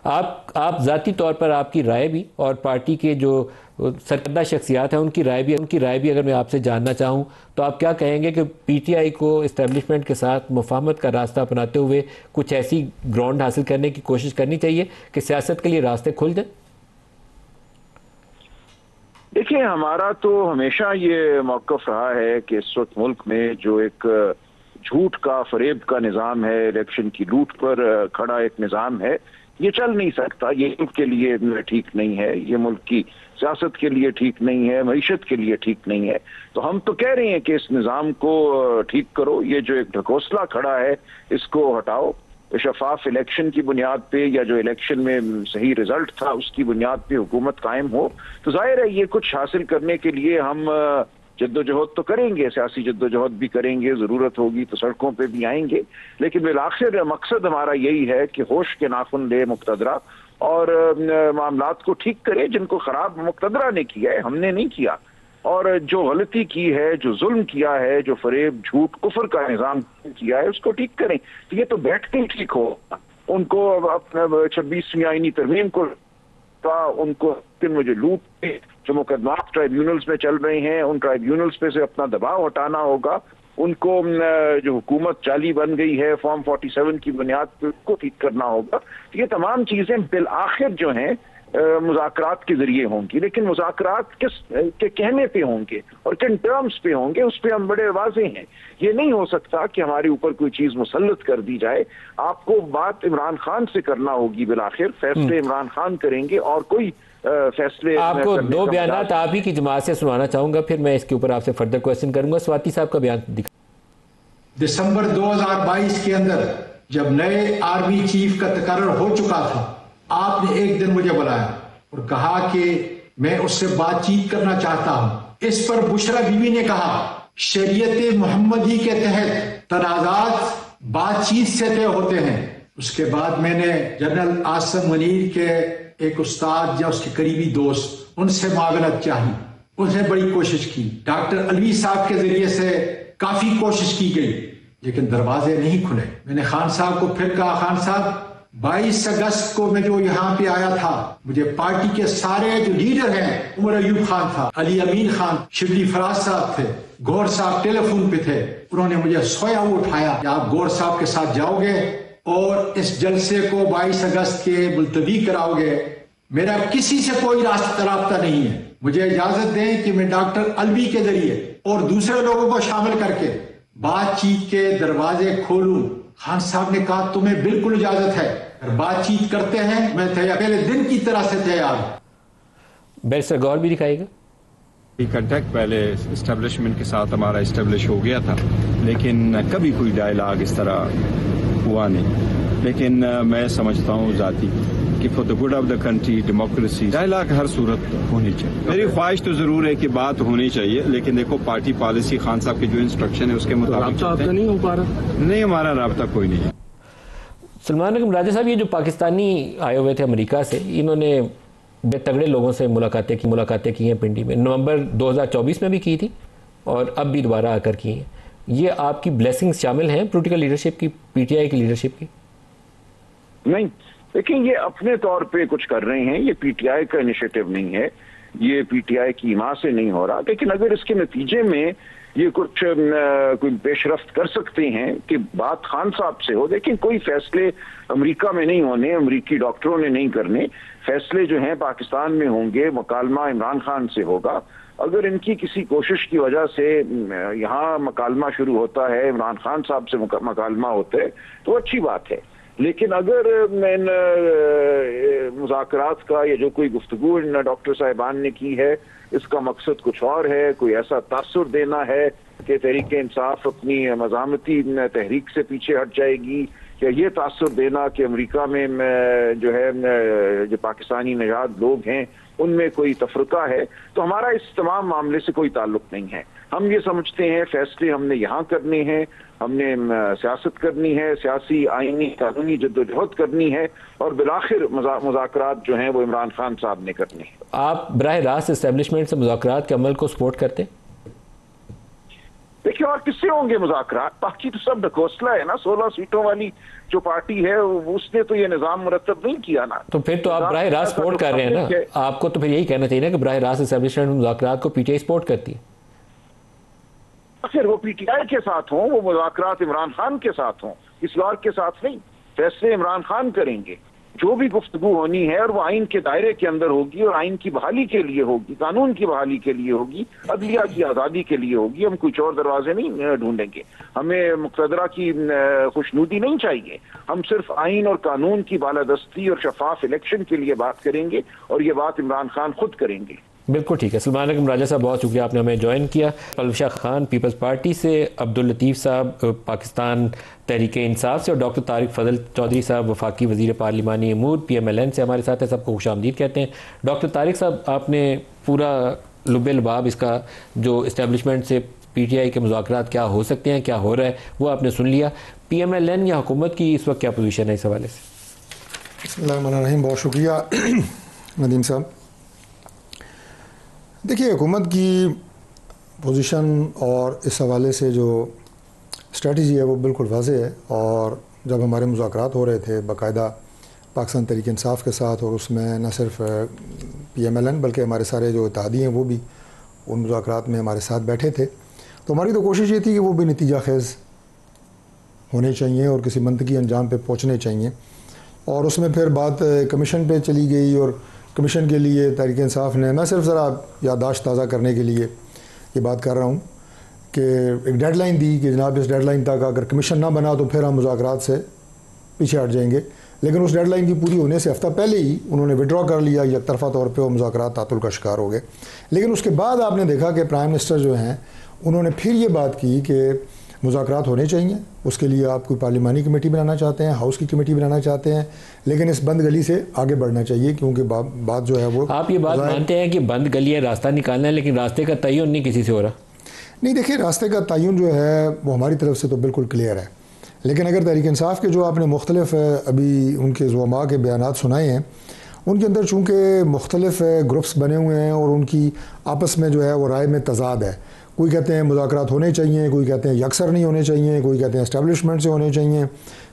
آپ ذاتی طور پر آپ کی رائے بھی اور پارٹی کے جو سرکردہ شخصیات ہیں ان کی رائے بھی اگر میں آپ سے جاننا چاہوں تو آپ کیا کہیں گے کہ پی ٹی آئی کو اسٹیبلشمنٹ کے ساتھ مفاہمت کا راستہ اپناتے ہوئے کچھ ایسی گراؤنڈ حاصل کرنے کی کوشش کرنی چاہیے کہ سیاست کے لیے راستے کھل جائیں؟ دیکھیں، ہمارا تو ہمیشہ یہ موقف رہا ہے کہ اس وقت ملک میں جو ایک جھوٹ کا فریب کا نظام ہے، الیکشن کی لوٹ پر کھڑا ایک نظام ہے، یہ چل نہیں سکتا. یہ ملک کے لیے ٹھیک نہیں ہے، یہ ملک کی سیاست کے لیے ٹھیک نہیں ہے، معیشت کے لیے ٹھیک نہیں ہے. تو ہم تو کہہ رہے ہیں کہ اس نظام کو ٹھیک کرو. یہ جو ایک ڈھکوسلا کھڑا ہے اس کو ہٹاؤ. شفاف الیکشن کی بنیاد پہ یا جو الیکشن میں صحیح رزلٹ تھا اس کی بنیاد پہ حکومت قائم ہو. تو ظاہر ہے یہ کچھ حاصل کرنے کے لیے ہم جدوجہد تو کریں گے، سیاسی جدوجہد بھی کریں گے، ضرورت ہوگی تو سڑکوں پہ بھی آئیں گے. لیکن بالآخر مقصد ہمارا یہی ہے کہ ہوش کے ناخن لے مقتدرہ اور معاملات کو ٹھیک کرے. جن کو خراب مقتدرہ نے کیا ہے، ہم نے نہیں کیا. اور جو غلطی کی ہے، جو ظلم کیا ہے، جو فریب، جھوٹ، کفر کا نظام کیا ہے، اس کو ٹھیک کریں. تو یہ تو بیٹھ کے ہی ٹھیک ہو. ان کو اپنا 26ویں آئینی ترمیم کو ان کو جو لوٹ جو مقدمات ٹرائیبیونلز میں چل رہے ہیں ان ٹرائیبیونلز پہ سے اپنا دباؤ ہٹانا ہوگا. ان کو جو حکومت جعلی بن گئی ہے فارم 47 کی بنیاد پہ کو ٹھیک کرنا ہوگا. یہ تمام چیزیں بالآخر جو ہیں مذاکرات کے ذریعے ہوں گی. لیکن مذاکرات کس کے کہنے پہ ہوں گے اور کن ٹرمز پہ ہوں گے اس پہ ہم بڑے واضح ہیں. یہ نہیں ہو سکتا کہ ہمارے اوپر کوئی چیز مسلط کر دی جائے. آپ کو بات عمران خان سے کرنا ہوگی، بالآخر فیصلے عمران خان کریں گے اور کوئی فیصلے. آپ کو دو بیانات آپ ہی کی جماعت سے سنوانا چاہوں گا، پھر میں اس کے اوپر آپ سے فردر کوئسچن کروں گا. سواتی صاحب کا بیان دکھا. دسمبر 2022 کے اندر جب نئے آرمی چیف کا تقرر ہو چکا تھا، آپ نے ایک دن مجھے بلایا اور کہا کہ میں اس سے بات چیت کرنا چاہتا ہوں. اس پر بشرا بیوی نے کہا شریعت محمدی کے تحت تنازعات بات چیت سے طے ہوتے ہیں. اس کے بعد میں نے جنرل عاصم منیر کے ایک استاد یا اس کے قریبی دوست ان سے معاونت چاہی. انہوں نے بڑی کوشش کی. ڈاکٹر علوی صاحب کے ذریعے سے کافی کوشش کی گئی لیکن دروازے نہیں کھلے. میں نے خان صاحب کو پھر کہا خان صاحب 22 اگست کو میں جو یہاں پہ آیا تھا مجھے پارٹی کے سارے جو لیڈر ہیں، عمر ایوب خان تھا، علی امین خان، شبلی فراز صاحب تھے، گور صاحب ٹیلی فون پہ تھے. انہوں نے مجھے سویا ہوا اٹھایا کہ آپ گور صاحب کے ساتھ جاؤ گے اور اس جلسے کو 22 اگست کے ملتوی کراؤ گے. میرا کسی سے کوئی رابطہ نہیں ہے. مجھے اجازت دیں کہ میں ڈاکٹر علوی کے ذریعے اور دوسرے لوگوں کو شامل کر کے بات چیت کے دروازے کھولوں. خان صاحب نے کہا تمہیں بالکل اجازت ہے، اگر بات چیت کرتے ہیں میں پہلے دن کی طرح سے تیار ہوں. بیرسٹر گور بھی دکھائے گا. کنٹیکٹ پہلے اسٹیبلشمنٹ کے ساتھ ہمارا اسٹیبلش ہو گیا تھا لیکن کبھی کوئی ڈائلاگ اس طرح ہوا نہیں. لیکن میں سمجھتا ہوں ذاتی کہ for the good of the country democracy dialogue ہر صورت ہونی چاہیے. میری خواہش تو ضرور ہے کہ بات ہونی چاہیے لیکن دیکھو پارٹی پالیسی خان صاحب کی جو انسٹرکشن ہے اس کے مطابق رابطہ نہیں ہو پا رہا. نہیں، ہمارا رابطہ کوئی نہیں ہے. سلمان اکرم راجہ صاحب، یہ جو پاکستانی آئے ہوئے تھے امریکہ سے، انہوں نے بے تگڑے لوگوں سے ملاقاتیں کی ہیں پنڈی میں. نومبر 2024 میں بھی کی تھی اور اب بھی دوبارہ آ کر کی ہیں. یہ آپ کی بلیسنگز شامل ہیں پولیٹیکل لیڈرشپ کی، پی ٹی آئی کی لیڈرشپ کی؟ نہیں، لیکن یہ اپنے طور پہ کچھ کر رہے ہیں. یہ پی ٹی آئی کا انیشیٹو نہیں ہے، یہ پی ٹی آئی کی حمایت سے نہیں ہو رہا. لیکن اگر اس کے نتیجے میں یہ کچھ کوئی پیش رفت کر سکتے ہیں کہ بات خان صاحب سے ہو. لیکن کوئی فیصلے امریکہ میں نہیں ہونے، امریکی ڈاکٹروں نے نہیں کرنے. فیصلے جو ہیں پاکستان میں ہوں گے. مکالمہ عمران خان سے ہوگا. اگر ان کی کسی کوشش کی وجہ سے یہاں مکالمہ شروع ہوتا ہے، عمران خان صاحب سے مکالمہ ہوتا ہے تو اچھی بات ہے. لیکن اگر ان مذاکرات کا یا جو کوئی گفتگو ان ڈاکٹر صاحبان نے کی ہے اس کا مقصد کچھ اور ہے، کوئی ایسا تاثر دینا ہے کہ تحریک انصاف اپنی مزاحمتی تحریک سے پیچھے ہٹ جائے گی، یا یہ تاثر دینا کہ امریکہ میں جو ہے جو پاکستانی نژاد لوگ ہیں ان میں کوئی تفرقہ ہے، تو ہمارا اس تمام معاملے سے کوئی تعلق نہیں ہے. ہم یہ سمجھتے ہیں فیصلے ہم نے یہاں کرنے ہیں، ہم نے سیاست کرنی ہے، سیاسی آئینی قانونی جدوجہد کرنی ہے اور بالآخر مذاکرات جو ہیں وہ عمران خان صاحب نے کرنے ہیں. آپ براہ راست اسٹیبلشمنٹ سے مذاکرات کے عمل کو سپورٹ کرتے ہیں؟ دیکھیے اور کس سے ہوں گے مذاکرات؟ باقی تو سب ڈھکوسلا ہے نا، 16 سیٹوں والی جو پارٹی ہے اس نے تو یہ نظام مرتب نہیں کیا نا. تو پھر تو آپ براہ راست سپورٹ کر رہے ہیں نا. آپ کو تو پھر یہی کہنا چاہیے نا کہ براہ راست اسٹیبلشمنٹ مذاکرات کو پی ٹی آئی سپورٹ کرتی ہے. پھر وہ پی ٹی آئی کے ساتھ ہوں، وہ مذاکرات عمران خان کے ساتھ ہوں، کسی اور کے ساتھ نہیں. فیصلے عمران خان کریں گے. جو بھی گفتگو ہونی ہے اور وہ آئین کے دائرے کے اندر ہوگی اور آئین کی بحالی کے لیے ہوگی، قانون کی بحالی کے لیے ہوگی، عدلیہ کی آزادی کے لیے ہوگی. ہم کچھ اور دروازے نہیں ڈھونڈیں گے. ہمیں مقتدرہ کی خوشنودی نہیں چاہیے. ہم صرف آئین اور قانون کی بالادستی اور شفاف الیکشن کے لیے بات کریں گے اور یہ بات عمران خان خود کریں گے. بالکل ٹھیک ہے. سلمان اکرم راجہ صاحب بہت شکریہ، آپ نے ہمیں جوائن کیا. پلوشا خان پیپلز پارٹی سے، عبداللطیف صاحب پاکستان تحریک انصاف سے، اور ڈاکٹر طارق فضل چودھری صاحب وفاقی وزیر پارلیمانی امور PMLN سے ہمارے ساتھ ہیں. سب کو خوش آمدید کہتے ہیں. ڈاکٹر طارق صاحب، آپ نے پورا لب لباب اس کا جو اسٹیبلشمنٹ سے PTI کے مذاکرات کیا ہو سکتے ہیں، کیا ہو رہا ہے، وہ آپ نے سن لیا. PMLN یا حکومت کی اس وقت کیا پوزیشن ہے اس حوالے سے؟ بسم اللہ الرحمن الرحیم. بہت شکریہ ندیم صاحب. دیکھیے، حکومت کی پوزیشن اور اس حوالے سے جو اسٹریٹجی ہے وہ بالکل واضح ہے. اور جب ہمارے مذاکرات ہو رہے تھے باقاعدہ پاکستان تحریک انصاف کے ساتھ، اور اس میں نہ صرف PMLN بلکہ ہمارے سارے جو اتحادی ہیں وہ بھی ان مذاکرات میں ہمارے ساتھ بیٹھے تھے، تو ہماری تو کوشش یہ تھی کہ وہ بھی نتیجہ خیز ہونے چاہیے اور کسی منطقی انجام پہ پہنچنے چاہیے. اور اس میں پھر بات کمیشن پہ چلی گئی، اور کمیشن کے لیے تحریک انصاف نے، میں صرف ذرا یادداشت تازہ کرنے کے لیے یہ بات کر رہا ہوں کہ ایک ڈیڈ لائن دی کہ جناب اس ڈیڈ لائن تک اگر کمیشن نہ بنا تو پھر ہم مذاکرات سے پیچھے ہٹ جائیں گے. لیکن اس ڈیڈ لائن کی پوری ہونے سے ہفتہ پہلے ہی انہوں نے وڈرا کر لیا، یک طرفہ طور پہ وہ مذاکرات تعطل کا شکار ہو گئے. لیکن اس کے بعد آپ نے دیکھا کہ پرائم منسٹر جو ہیں انہوں نے پھر یہ بات کی کہ مذاکرات ہونے چاہیے. اس کے لیے آپ کوئی پارلیمانی کمیٹی بنانا چاہتے ہیں، ہاؤس کی کمیٹی بنانا چاہتے ہیں، لیکن اس بند گلی سے آگے بڑھنا چاہیے، کیونکہ بات جو ہے وہ آپ یہ بات مانتے ہیں کہ بند گلی ہے، راستہ نکالنا ہے، لیکن راستے کا تعین نہیں کسی سے ہو رہا؟ نہیں، دیکھیں، راستے کا تعین جو ہے وہ ہماری طرف سے تو بالکل کلیئر ہے. لیکن اگر تحریک انصاف کے جو آپ نے مختلف ابھی ان کے زعماء کے بیانات سنائے ہیں، ان کے اندر چونکہ مختلف گروپس بنے ہوئے ہیں اور ان کی آپس میں جو ہے وہ رائے میں تضاد ہے. کوئی کہتے ہیں مذاکرات ہونے چاہیے، کوئی کہتے ہیں یکسر نہیں ہونے چاہیے، کوئی کہتے ہیں اسٹیبلشمنٹ سے ہونے چاہیے،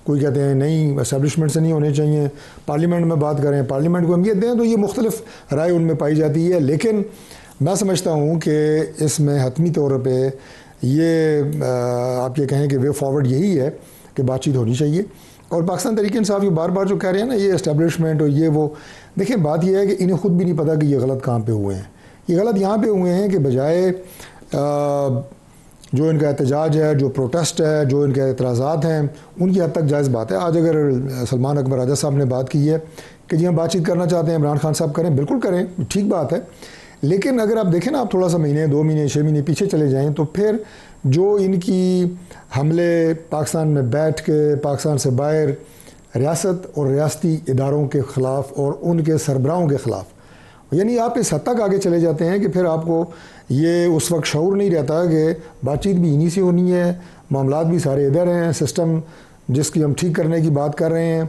کوئی کہتے ہیں نہیں اسٹیبلشمنٹ سے نہیں ہونے چاہیے، پارلیمنٹ میں بات کریں، پارلیمنٹ کو اہمیت دیں. تو یہ مختلف رائے ان میں پائی جاتی ہے. لیکن میں سمجھتا ہوں کہ اس میں حتمی طور پہ یہ آپ یہ کہیں کہ وے فارورڈ یہی ہے کہ بات چیت ہونی چاہیے. اور پاکستان تحریک انصاف یہ بار بار جو کہہ رہے ہیں نا، یہ اسٹیبلشمنٹ اور یہ وہ، دیکھیں بات یہ ہے کہ انہیں خود بھی نہیں پتہ کہ یہ غلط کہاں پہ ہوئے ہیں. یہ غلط یہاں پہ ہوئے ہیں کہ بجائے جو ان کا احتجاج ہے، جو پروٹیسٹ ہے، جو ان کے اعتراضات ہیں، ان کی حد تک جائز بات ہے. آج اگر سلمان اکرم راجہ صاحب نے بات کی ہے کہ جی ہم بات چیت کرنا چاہتے ہیں، عمران خان صاحب کریں، بالکل کریں، ٹھیک بات ہے. لیکن اگر آپ دیکھیں نا، آپ تھوڑا سا مہینے، 2 مہینے، 6 مہینے پیچھے چلے جائیں تو پھر جو ان کی حملے پاکستان میں بیٹھ کے پاکستان سے باہر ریاست اور ریاستی اداروں کے خلاف اور ان کے سربراہوں کے خلاف، یعنی آپ اس حد تک آگے چلے جاتے ہیں کہ پھر آپ کو یہ اس وقت شعور نہیں رہتا کہ بات چیت بھی انہی سے ہونی ہے، معاملات بھی سارے ادھر ہیں، سسٹم جس کی ہم ٹھیک کرنے کی بات کر رہے ہیں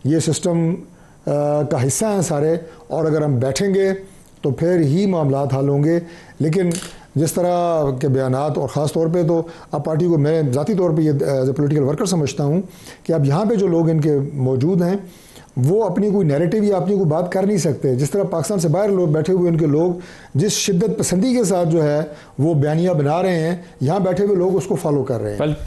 یہ سسٹم کا حصہ ہیں سارے، اور اگر ہم بیٹھیں گے تو پھر ہی معاملات حل ہوں گے. لیکن جس طرح کے بیانات، اور خاص طور پہ تو اب پارٹی کو میں ذاتی طور پہ یہ ایز اے پولیٹیکل ورکر سمجھتا ہوں کہ اب یہاں پہ جو لوگ ان کے موجود ہیں وہ اپنی کوئی نیریٹو یا اپنی کوئی بات کر نہیں سکتے. جس طرح پاکستان سے باہر لوگ بیٹھے ہوئے ان کے لوگ جس شدت پسندی کے ساتھ جو ہے وہ بیانیہ بنا رہے ہیں، یہاں بیٹھے ہوئے لوگ اس کو فالو کر رہے ہیں.